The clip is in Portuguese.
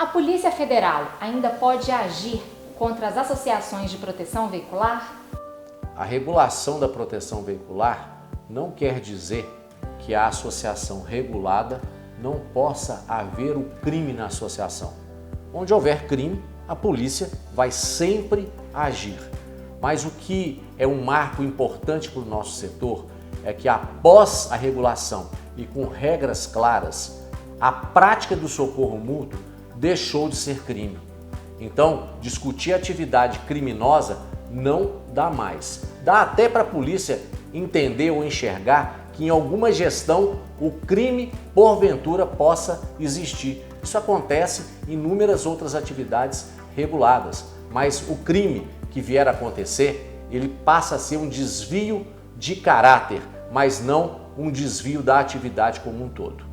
A Polícia Federal ainda pode agir contra as associações de proteção veicular? A regulação da proteção veicular não quer dizer que a associação regulada não possa haver o crime na associação. Onde houver crime, a polícia vai sempre agir. Mas o que é um marco importante para o nosso setor é que após a regulação e com regras claras, a prática do socorro mútuo deixou de ser crime. Então, discutir atividade criminosa não dá mais. Dá até para a polícia entender ou enxergar que em alguma gestão o crime, porventura, possa existir. Isso acontece em inúmeras outras atividades reguladas, mas o crime que vier a acontecer, ele passa a ser um desvio de caráter, mas não um desvio da atividade como um todo.